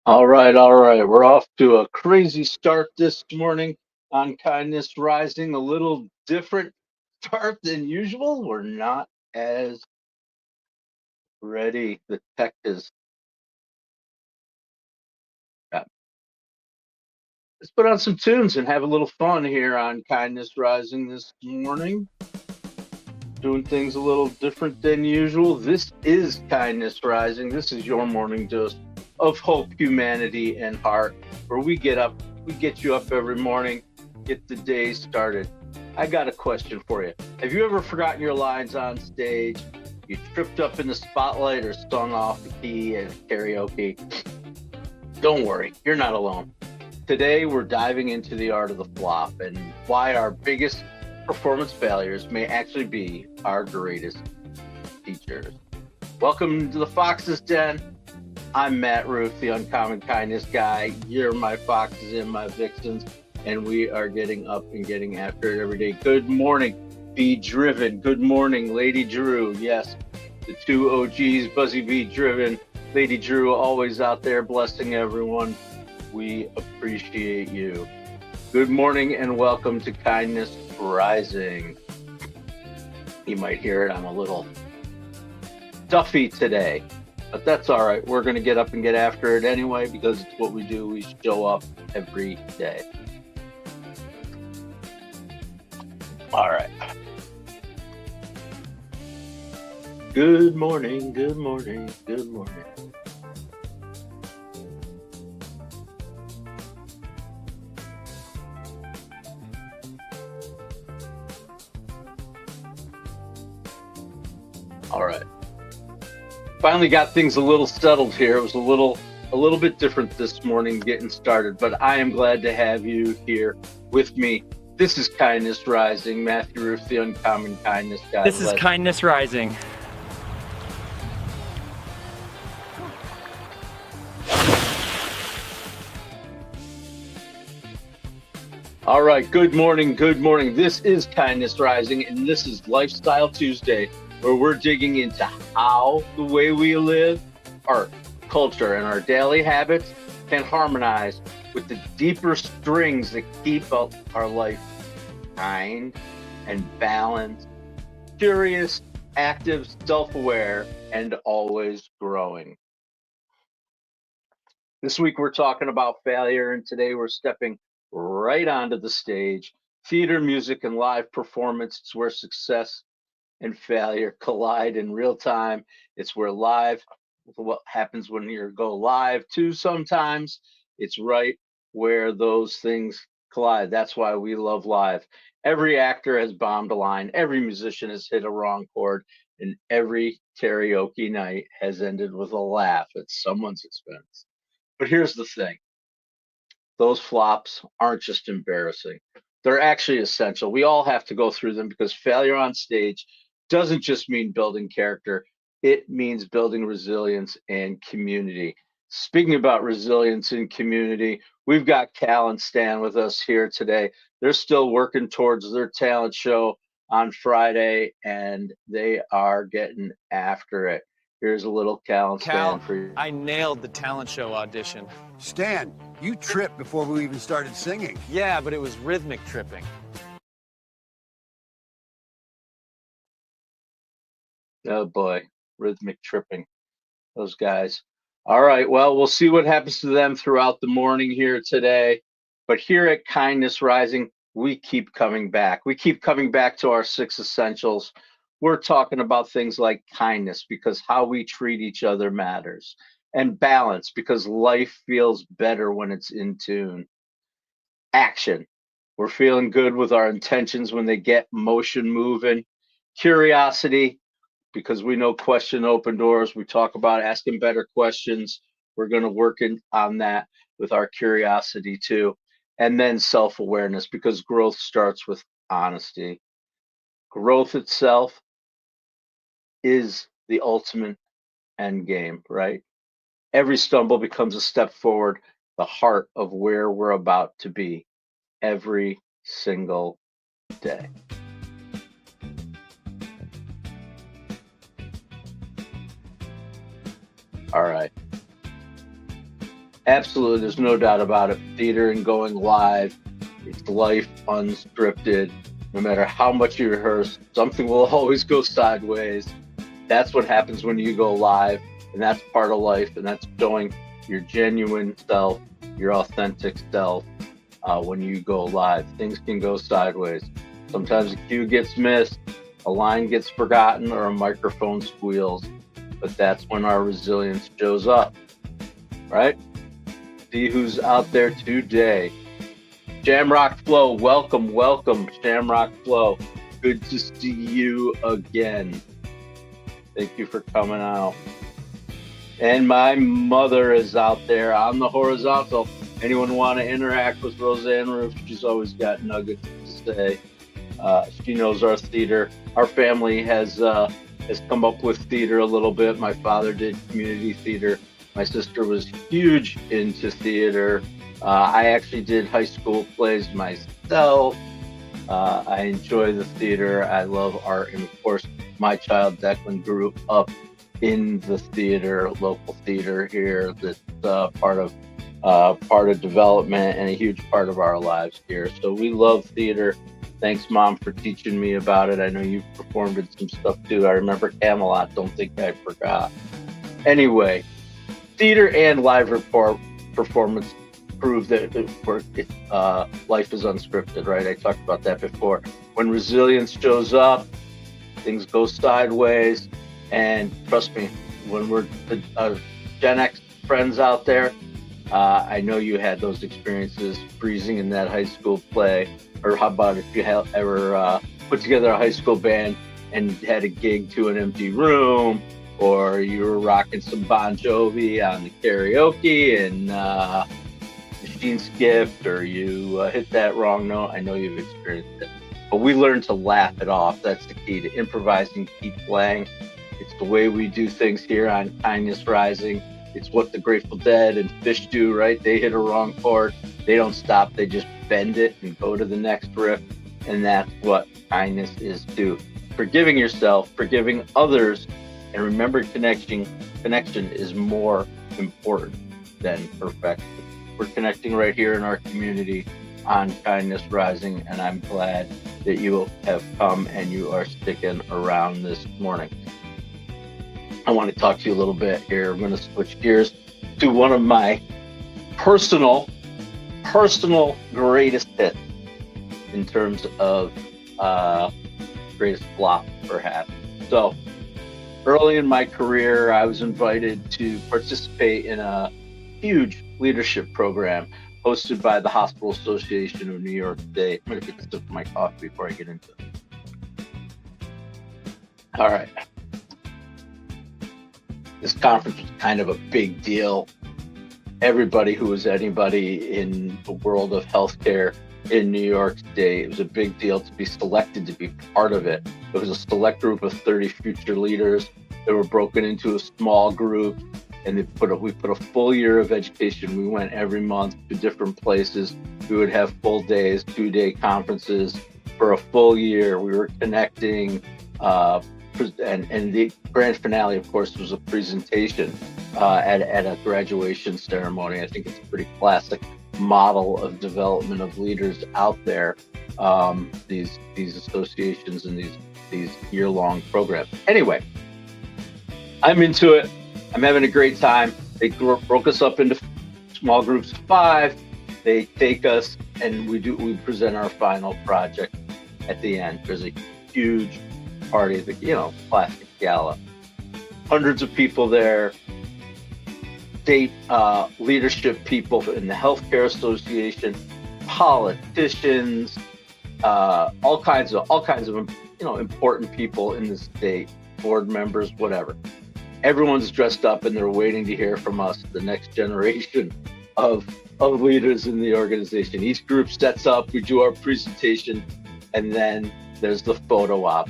All right, all right. We're off to a crazy start this morning on Kindness Rising. A little different start than usual. We're not as ready. The tech is. Let's put on some tunes and have a little fun here on Kindness Rising this morning. Doing things a little different than usual. This is Kindness Rising. This is your morning dose of hope, humanity, and heart, where we get you up every morning, get the day started. I got a question for you. Have you ever forgotten your lines on stage? You tripped up in the spotlight or sung off the key at karaoke? Don't worry, you're not alone. Today, we're diving into the art of the flop and why our biggest performance failures may actually be our greatest teachers. Welcome to the Fox's Den. I'm Matt Ruth, the Uncommon Kindness guy. You're my foxes and my vixens, and we are getting up and getting after it every day. Good morning, Be Driven. Good morning, Lady Drew. Yes, the two OGs, Buzzy Be Driven. Lady Drew always out there blessing everyone. We appreciate you. Good morning and welcome to Kindness Rising. You might hear it, I'm a little stuffy today, but that's all right. We're going to get up and get after it anyway because it's what we do. We show up every day. All right. Good morning, good morning, good morning. All right. Finally got things a little settled here. It was a little bit different this morning getting started, but I am glad to have you here with me. This is Kindness Rising. Matthew Ruth, the Uncommon Kindness guy. This is Kindness Rising. All right, good morning, good morning. This is Kindness Rising, and this is Lifestyle Tuesday, where we're digging into how the way we live, our culture, and our daily habits can harmonize with the deeper strings that keep up our life kind and balanced, curious, active, self-aware, and always growing. This week we're talking about failure, and today we're stepping right onto the stage. Theater, music, and live performance. It's where success and failure collide in real time. It's where what happens when you go live too sometimes. It's right where those things collide. That's why we love live. Every actor has bombed a line, every musician has hit a wrong chord, and every karaoke night has ended with a laugh at someone's expense. But here's the thing. Those flops aren't just embarrassing. They're actually essential. We all have to go through them because failure on stage doesn't just mean building character, it means building resilience and community. Speaking about resilience and community, we've got Cal and Stan with us here today. They're still working towards their talent show on Friday, and they are getting after it. Here's a little Cal and Stan for you. I nailed the talent show audition. Stan, you tripped before we even started singing. Yeah, but it was rhythmic tripping. Oh boy, rhythmic tripping. Those guys. All right. Well, we'll see what happens to them throughout the morning here today. But here at Kindness Rising, we keep coming back. We keep coming back to our six essentials. We're talking about things like kindness because how we treat each other matters, and balance because life feels better when it's in tune. Action. We're feeling good with our intentions when they get motion moving. Curiosity, because we know question open doors. We talk about asking better questions. We're going to on that with our curiosity too. And then self awareness, because growth starts with honesty. Growth itself is the ultimate end game, right? Every stumble becomes a step forward, the heart of where we're about to be every single day. All right. Absolutely, there's no doubt about it. Theater and going live, it's life unscripted. No matter how much you rehearse, something will always go sideways. That's what happens when you go live, and that's part of life, and that's showing your genuine self, your authentic self. When you go live, things can go sideways. Sometimes a cue gets missed, a line gets forgotten, or a microphone squeals. But that's when our resilience shows up, right? See who's out there today. Shamrock Flow, welcome, welcome, Shamrock Flow. Good to see you again. Thank you for coming out. And my mother is out there on the horizontal. Anyone want to interact with Roseanne Roof? She's always got nuggets to say. She knows our theater. Our family has come up with theater a little bit. My father did community theater. My sister was huge into theater. I actually did high school plays myself. I enjoy the theater. I love art. And of course, my child Declan grew up in the theater, local theater here. That's part of development and a huge part of our lives here. So we love theater. Thanks, Mom, for teaching me about it. I know you performed in some stuff too. I remember Camelot. Don't think I forgot. Anyway, theater and live performance prove that life is unscripted, right? I talked about that before. When resilience shows up, things go sideways. And trust me, when we're Gen X friends out there, I know you had those experiences freezing in that high school play. Or how about if you have ever put together a high school band and had a gig to an empty room, or you were rocking some Bon Jovi on the karaoke and machine skipped, or you hit that wrong note. I know you've experienced it. But we learn to laugh it off. That's the key to improvising, keep playing. It's the way we do things here on Kindness Rising. It's what the Grateful Dead and Fish do, right? They hit a wrong chord. They don't stop. They just bend it and go to the next riff. And that's what kindness is too. Forgiving yourself, forgiving others, and remember connection is more important than perfection. We're connecting right here in our community on Kindness Rising, and I'm glad that you have come and you are sticking around this morning. I want to talk to you a little bit here. I'm going to switch gears to one of my personal greatest hits in terms of greatest flop, perhaps. So early in my career, I was invited to participate in a huge leadership program hosted by the Hospital Association of New York State. I'm going to get a sip of my coffee before I get into it. All right. This conference was kind of a big deal. Everybody who was anybody in the world of healthcare in New York State, it was a big deal to be selected to be part of it. It was a select group of 30 future leaders that were broken into a small group, and we put a full year of education. We went every month to different places. We would have full days, 2-day conferences for a full year. We were connecting, and the grand finale, of course, was a presentation at a graduation ceremony. I think it's a pretty classic model of development of leaders out there, these associations and these year-long programs. Anyway, I'm into it. I'm having a great time. They broke us up into small groups of 5. They take us and we present our final project at the end. There's a huge party, the classic gala. Hundreds of people there. State leadership people in the Healthcare Association, politicians, all kinds of important people in the state, board members, whatever. Everyone's dressed up and they're waiting to hear from us, the next generation of leaders in the organization. Each group sets up, we do our presentation, and then there's the photo op.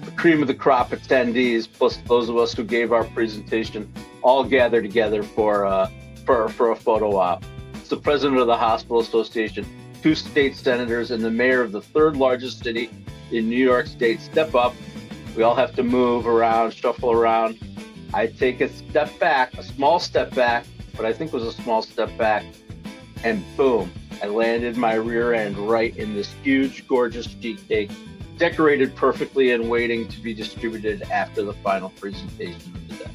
The cream of the crop attendees, plus those of us who gave our presentation, all gather together for a photo op. It's the president of the Hospital Association, 2 state senators, and the mayor of the 3rd largest city in New York State step up. We all have to move around, shuffle around. I take a small step back, what I think was a small step back, and boom, I landed my rear end right in this huge, gorgeous sheet cake, decorated perfectly and waiting to be distributed after the final presentation of the day.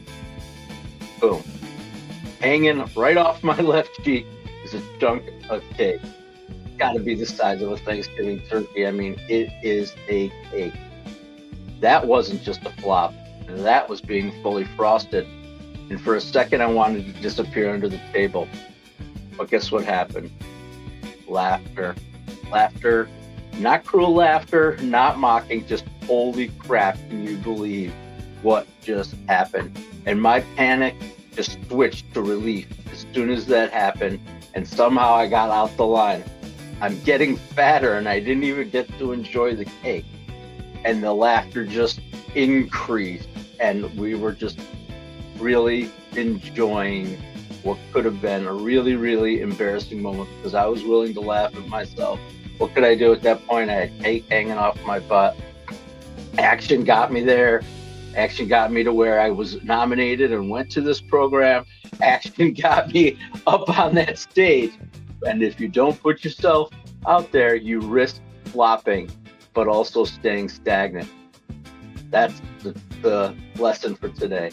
Boom. Hanging right off my left cheek is a chunk of cake. Got to be the size of a Thanksgiving turkey. I mean, it is a cake. That wasn't just a flop. That was being fully frosted. And for a second, I wanted to disappear under the table. But guess what happened? Laughter. Laughter. Not cruel laughter, not mocking, just holy crap, can you believe what just happened? And my panic just switched to relief as soon as that happened. And somehow I got out the line. I'm getting fatter and I didn't even get to enjoy the cake. And the laughter just increased. And we were just really enjoying what could have been a really, really embarrassing moment because I was willing to laugh at myself. What could I do at that point? I had cake hanging off my butt. Action got me there. Action got me to where I was nominated and went to this program. Action got me up on that stage. And if you don't put yourself out there, you risk flopping, but also staying stagnant. That's the lesson for today.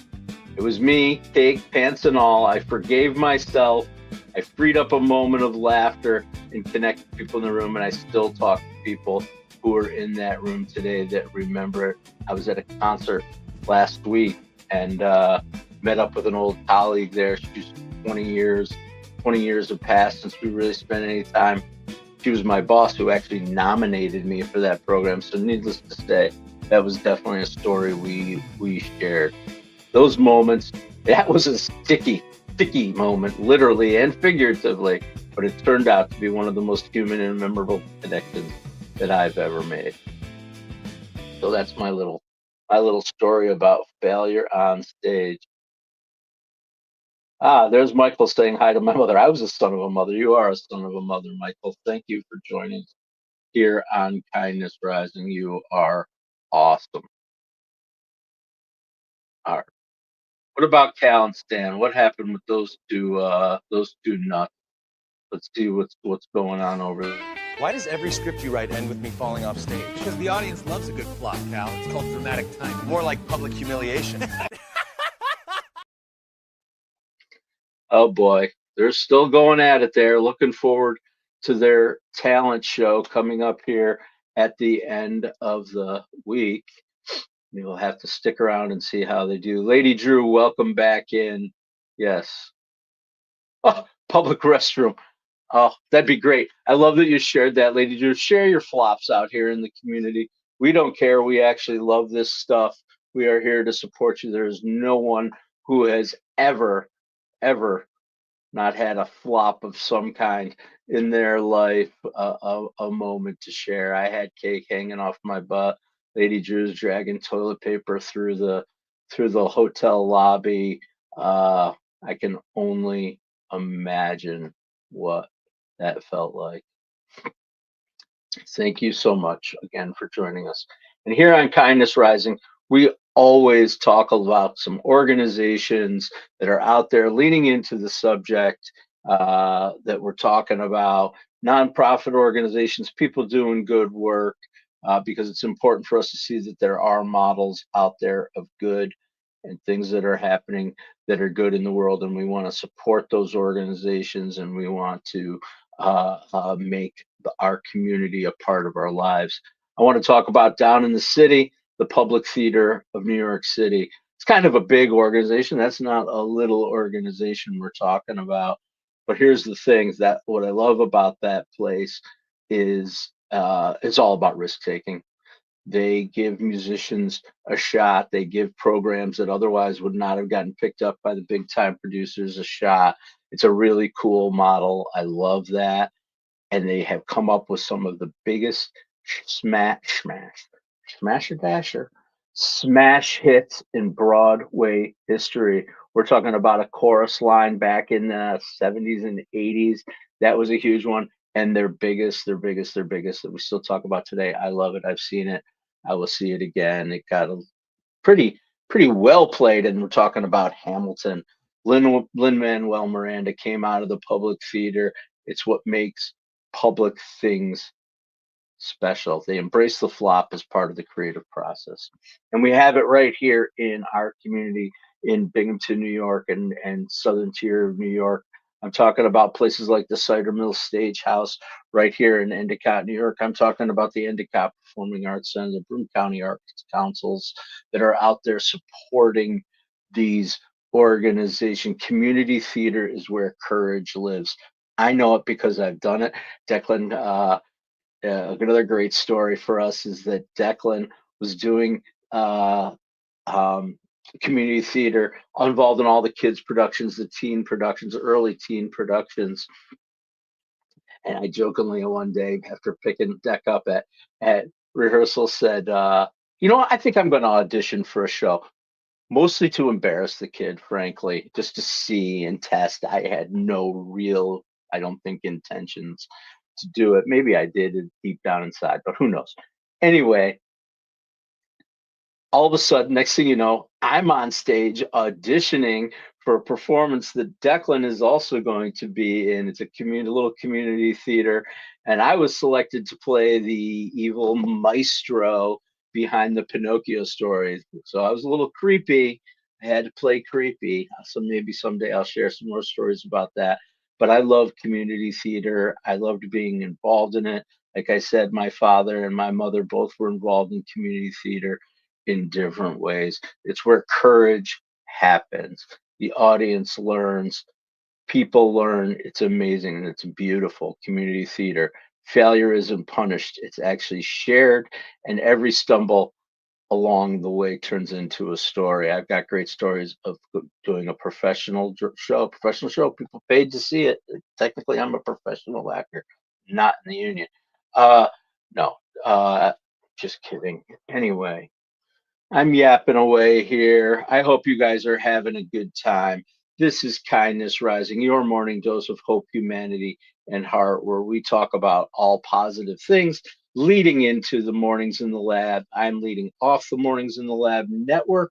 It was me, cake, pants and all. I forgave myself. I freed up a moment of laughter and connected people in the room. And I still talk to people who are in that room today that remember it. I was at a concert last week and met up with an old colleague there. She's 20 years have passed since we really spent any time. She was my boss who actually nominated me for that program. So needless to say, that was definitely a story we shared. Those moments, that was a sticky moment, literally and figuratively, but it turned out to be one of the most human and memorable connections that I've ever made. So that's my little story about failure on stage. There's Michael saying hi to my mother. I was a son of a mother. You are a son of a mother, Michael. Thank you for joining here on Kindness Rising. You are awesome. All right. What about Cal and Stan? What happened with those two nuts? Let's see what's going on over there. Why does every script you write end with me falling off stage? Because the audience loves a good flop, Cal. It's called dramatic timing. More like public humiliation. Oh boy, they're still going at it there. Looking forward to their talent show coming up here at the end of the week. You'll have to stick around and see how they do. Lady Drew, welcome back in. Yes. Oh, public restroom. Oh, that'd be great. I love that you shared that, Lady Drew. Share your flops out here in the community. We don't care. We actually love this stuff. We are here to support you. There is no one who has ever not had a flop of some kind in their life, a moment to share. I had cake hanging off my butt. Lady Drew's dragging toilet paper through the hotel lobby. I can only imagine what that felt like. Thank you so much again for joining us. And here on Kindness Rising, we always talk about some organizations that are out there leaning into the subject that we're talking about, nonprofit organizations, people doing good work, because it's important for us to see that there are models out there of good and things that are happening that are good in the world. And we want to support those organizations and we want to make our community a part of our lives. I want to talk about down in the city, the Public Theater of New York City. It's kind of a big organization. That's not a little organization we're talking about. But here's the thing, that what I love about that place is it's all about risk taking. They give musicians a shot. They give programs that otherwise would not have gotten picked up by the big time producers a shot. It's a really cool model. I love that. And they have come up with some of the biggest smash hits in Broadway history. We're talking about a chorus line back in the 70s and 80s. That was a huge one. And their biggest that we still talk about today. I love it. I've seen it. I will see it again. It got a pretty well played. And we're talking about Hamilton. Lin-Manuel Miranda came out of the public theater. It's what makes public things special. They embrace the flop as part of the creative process. And we have it right here in our community in Binghamton, New York, and southern tier of New York. I'm talking about places like the Cider Mill Stage House right here in Endicott, New York. I'm talking about the Endicott Performing Arts Center, the Broome County Arts Councils that are out there supporting these organizations. Community theater is where courage lives. I know it because I've done it. Declan, another great story for us is that Declan was doing uh, um, community theater, involved in all the kids' productions, the teen productions, early teen productions. And I jokingly one day, after picking Deck up at rehearsal, said, "You know what? I think I'm going to audition for a show." Mostly to embarrass the kid, frankly, just to see and test. I had no real, I don't think, intentions to do it. Maybe I did it deep down inside, but who knows? Anyway, all of a sudden, next thing you know, I'm on stage auditioning for a performance that Declan is also going to be in. It's a little community theater, and I was selected to play the evil maestro behind the Pinocchio story. So I was a little creepy. I had to play creepy. So maybe someday I'll share some more stories about that. But I love community theater. I loved being involved in it. Like I said, my father and my mother both were involved in community theater in different ways. It's where courage happens. The audience learns, people learn. It's amazing. It's beautiful. Community theater. Failure isn't punished, it's actually shared, and every stumble along the way turns into a story. I've got great stories of doing a professional show. People paid to see it. Technically, I'm a professional actor, not in the union. Uh, no, just kidding. Anyway, I'm yapping away here. I hope you guys are having a good time. This is Kindness Rising, your morning dose of hope, humanity, and heart, where we talk about all positive things leading into the Mornings in the Lab. I'm leading off the Mornings in the Lab network,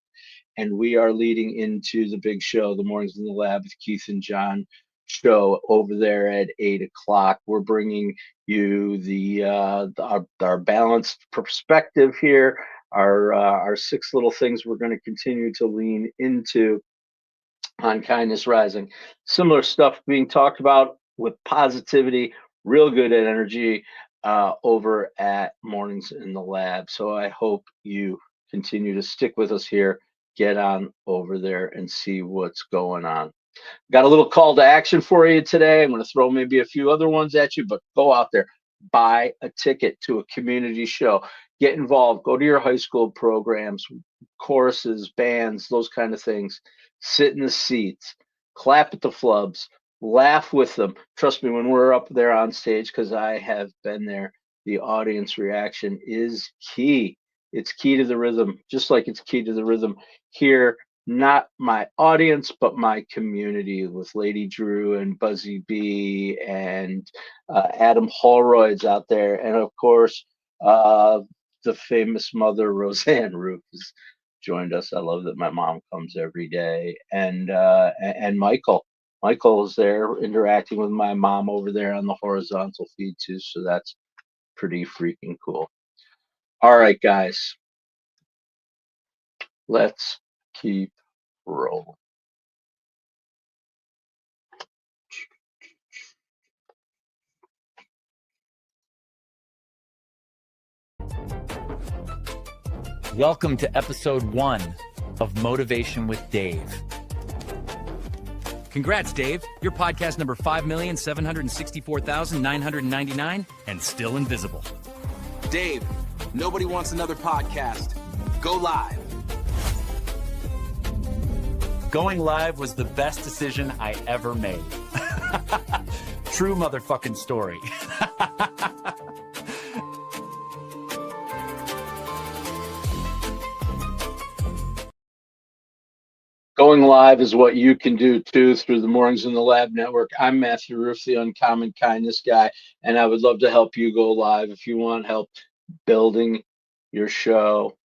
and we are leading into the big show, the Mornings in the Lab with Keith and John show over there at 8 o'clock. We're bringing you our balanced perspective here, our six little things we're going to continue to lean into on Kindness Rising. Similar stuff being talked about with positivity, real good energy over at Mornings in the Lab. So I hope you continue to stick with us here. Get on over there and see what's going on. Got a little call to action for you today. I'm going to throw maybe a few other ones at you, but go out there, buy a ticket to a community show, get involved, go to your high school programs, choruses, bands, those kind of things. Sit in the seats, clap at the flubs, laugh with them. Trust me, when we're up there on stage, because I have been there, the audience reaction is key. It's key to the rhythm, just like it's key to the rhythm here, not my audience, but my community with Lady Drew and Buzzy B and Adam Holroyd's out there. And of course, the famous mother, Roseanne Roop, has joined us. I love that my mom comes every day. And Michael. Michael is there interacting with my mom over there on the horizontal feed too. So that's pretty freaking cool. All right, guys. Let's keep rolling. Welcome to episode 1 of Motivation with Dave. Congrats, Dave. Your podcast number 5,764,999 and still invisible. Dave, nobody wants another podcast. Go live. Going live was the best decision I ever made. True motherfucking story. Going live is what you can do too through the Mornings in the Lab network. I'm Matthew Roof, the Uncommon Kindness guy, and I would love to help you go live if you want help building your show,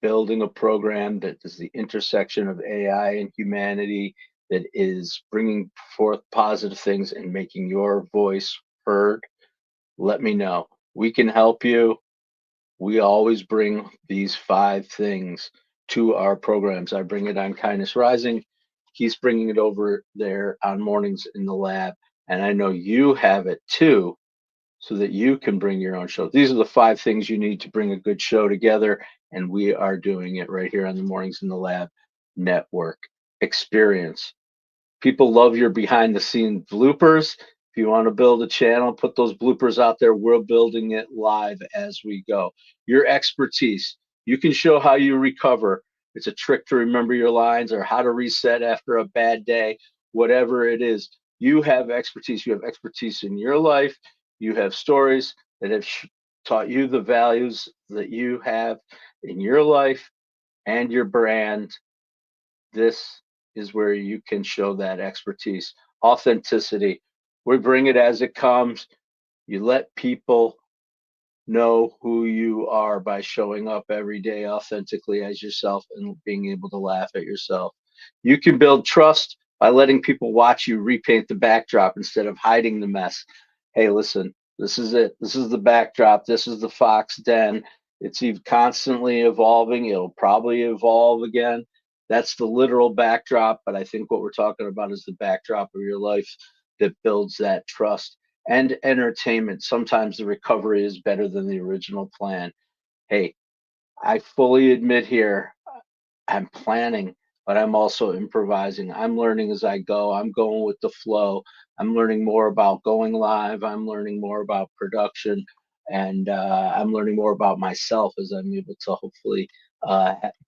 building a program that is the intersection of AI and humanity, that is bringing forth positive things and making your voice heard, let me know. We can help you. We always bring these 5 things to our programs. I bring it on Kindness Rising. He's bringing it over there on Mornings in the Lab. And I know you have it too, so that you can bring your own show. These are the 5 things you need to bring a good show together. And we are doing it right here on the Mornings in the Lab Network experience. People love your behind the scenes bloopers. If you want to build a channel, put those bloopers out there. We're building it live as we go. Your expertise. You can show how you recover. It's a trick to remember your lines or how to reset after a bad day, whatever it is. You have expertise. You have expertise in your life. You have stories that have taught you the values that you have in your life and your brand. This is where you can show that expertise, authenticity. We bring it as it comes. You let people know who you are by showing up every day authentically as yourself and being able to laugh at yourself. You can build trust by letting people watch you repaint the backdrop instead of hiding the mess. Hey, listen, this is it. This is the backdrop. This is the Fox Den. It's constantly evolving. It'll probably evolve again. That's the literal backdrop, but I think what we're talking about is the backdrop of your life that builds that trust. And entertainment. Sometimes the recovery is better than the original plan. Hey, I fully admit here, I'm planning, but I'm also improvising. I'm learning as I go. I'm going with the flow. I'm learning more about going live. I'm learning more about production, and I'm learning more about myself as I'm able to hopefully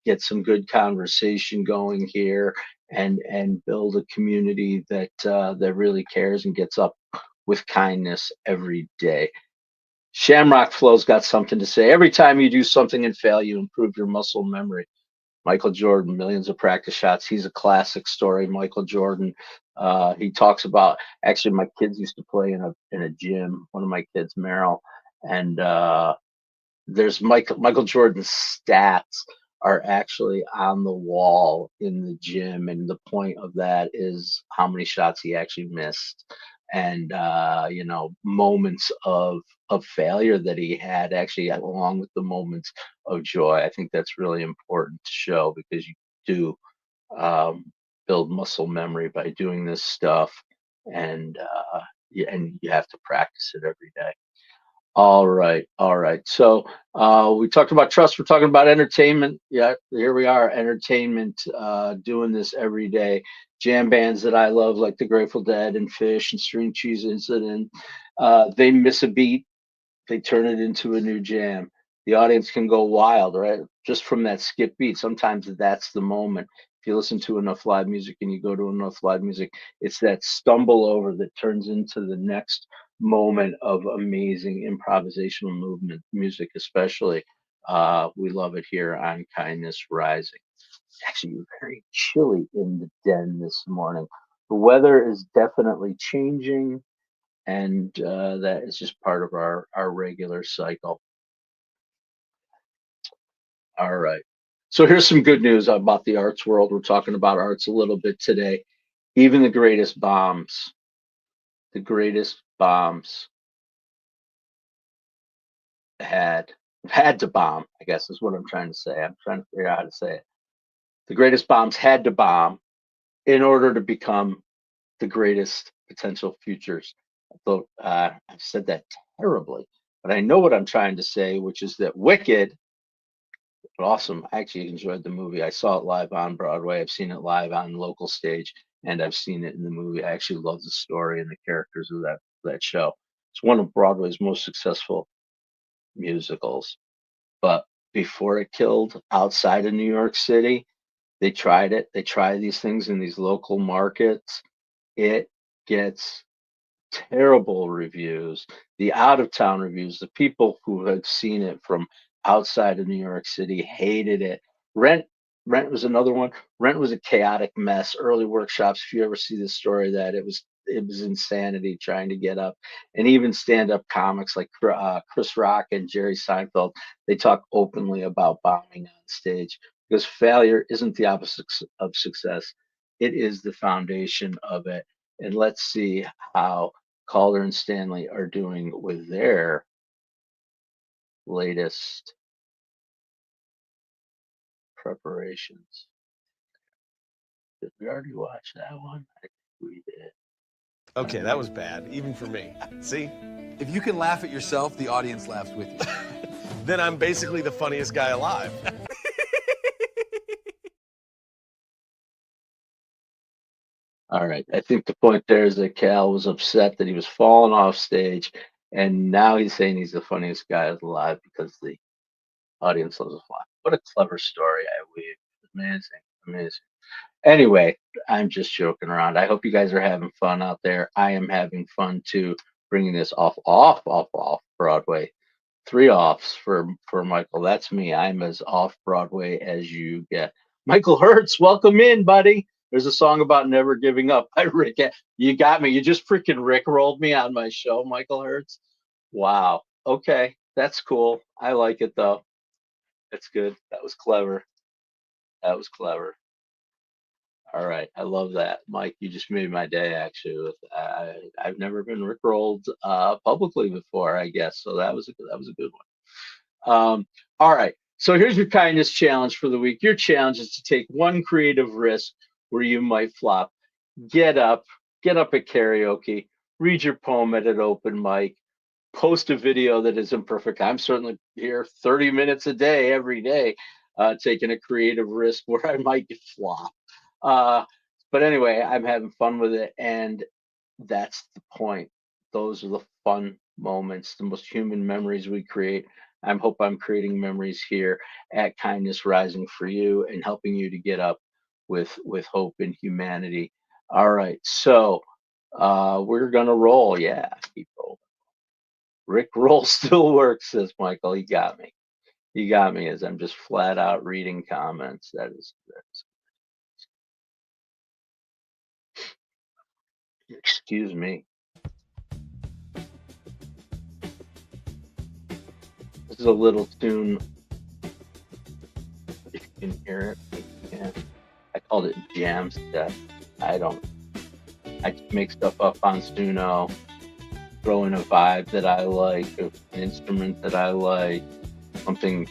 get some good conversation going here and build a community that really cares and gets up with kindness every day. Shamrock Flow's got something to say. Every time you do something and fail, you improve your muscle memory. Michael Jordan, millions of practice shots. He's a classic story. Michael Jordan. He talks about actually my kids used to play in a gym. One of my kids, Merrill, and there's Michael Jordan's stats are actually on the wall in the gym, and the point of that is how many shots he actually missed, and moments of failure that he had actually along with the moments of joy. I think that's really important to show because you do um, build muscle memory by doing this stuff, and and you have to practice it every day. All right, all right. So we talked about trust. We're talking about entertainment. Yeah, here we are, entertainment, doing this every day. Jam bands that I love, like the Grateful Dead and Fish and String Cheese Incident, they miss a beat, they turn it into a new jam. The audience can go wild, right? Just from that skip beat. Sometimes that's the moment. If you listen to enough live music and you go to enough live music, it's that stumble over that turns into the next moment of amazing improvisational movement, music especially. We love it here on Kindness Rising. It's actually very chilly in the den this morning. The weather is definitely changing, and that is just part of our regular cycle. All right. So here's some good news about the arts world. We're talking about arts a little bit today. Even the greatest bombs had had to bomb, I guess is what I'm trying to say. I'm trying to figure out how to say it. The greatest bombs had to bomb in order to become the greatest potential futures. Though I've said that terribly, but I know what I'm trying to say, which is that Wicked, awesome. I actually enjoyed the movie. I saw it live on Broadway. I've seen it live on local stage, and I've seen it in the movie. I actually love the story and the characters of that show. It's one of Broadway's most successful musicals. But before it killed outside of New York City, they tried it. They try these things in these local markets. It gets terrible reviews, the out of town reviews, the people who had seen it from outside of New York City hated it. Rent Rent was another one. Rent was a chaotic mess. Early workshops, if you ever see the story, that it was insanity trying to get up. And even stand-up comics like Chris Rock and Jerry Seinfeld, they talk openly about bombing on stage because failure isn't the opposite of success. It is the foundation of it. And let's see how Calder and Stanley are doing with their latest preparations. Did we already watch that one? I think we did. Okay, that was bad, even for me. See? If you can laugh at yourself, the audience laughs with you. Then I'm basically the funniest guy alive. All right. I think the point there is that Cal was upset that he was falling off stage, and now he's saying he's the funniest guy alive because the audience loves a laugh. What a clever story I weave. Amazing. Amazing. Anyway, I'm just joking around. I hope you guys are having fun out there. I am having fun too, bringing this off Broadway. 3 offs for Michael. That's me. I'm as off Broadway as you get. Michael Hertz, welcome in, buddy. There's a song about never giving up by Rick. You got me. You just freaking Rick rolled me on my show, Michael Hertz. Wow. Okay, that's cool. I like it though. That's good. That was clever. That was clever. All right, I love that, Mike. You just made my day. Actually, with I've never been rickrolled publicly before, I guess. So that was a good one. All right. So here's your kindness challenge for the week. Your challenge is to take one creative risk where you might flop. Get up at karaoke, read your poem at an open mic, post a video that is imperfect. I'm certainly here 30 minutes a day, every day, taking a creative risk where I might get flop. But anyway, I'm having fun with it, and that's the point. Those are the fun moments, the most human memories we create. I hope I'm creating memories here at Kindness Rising for you and helping you to get up with hope in humanity. All right, so we're gonna roll. Yeah, keep rolling. Rick roll still works, says Michael. He got me. He got me as I'm just flat out reading comments. That's excuse me. This is a little tune. If you can hear it, if you can. I called it jam step. I just make stuff up on Suno, throw in a vibe that I like, an instrument that I like, something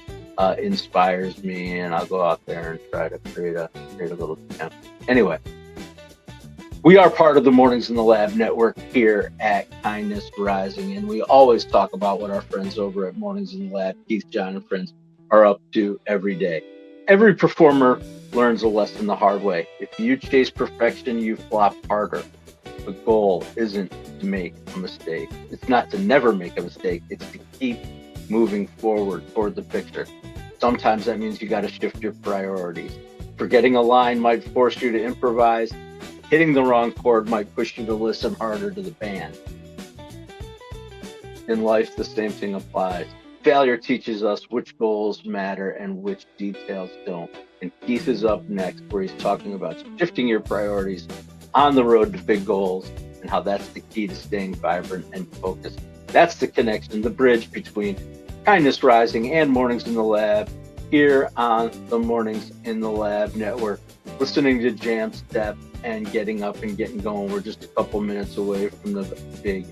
inspires me, and I'll go out there and try to create a little jam. Anyway, we are part of the Mornings in the Lab network here at Kindness Rising, and we always talk about what our friends over at Mornings in the Lab, Keith, John, and friends, are up to every day. Every performer learns a lesson the hard way. If you chase perfection, you flop harder. The goal isn't to make a mistake. It's not to never make a mistake. It's to keep moving forward toward the picture. Sometimes that means you got to shift your priorities. Forgetting a line might force you to improvise. Hitting the wrong chord might push you to listen harder to the band. In life, the same thing applies. Failure teaches us which goals matter and which details don't. And Keith is up next, where he's talking about shifting your priorities on the road to big goals and how that's the key to staying vibrant and focused. That's the connection, the bridge between Kindness Rising and Mornings in the Lab here on the Mornings in the Lab network. Listening to Jam Step and getting up and getting going. We're just a couple minutes away from the big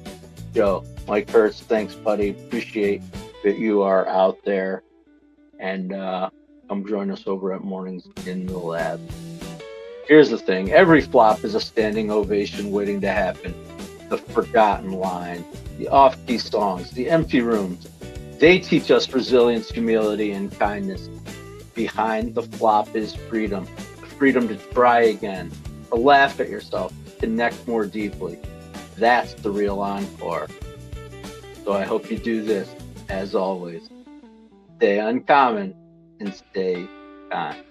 show. Mike Hertz, thanks, buddy. Appreciate that you are out there. And come join us over at Mornings in the Lab. Here's the thing. Every flop is a standing ovation waiting to happen. The forgotten line, the off-key songs, the empty rooms. They teach us resilience, humility, and kindness. Behind the flop is freedom. The freedom to try again, to laugh at yourself, to connect more deeply. That's the real encore. So I hope you do this, as always. Stay uncommon and stay kind.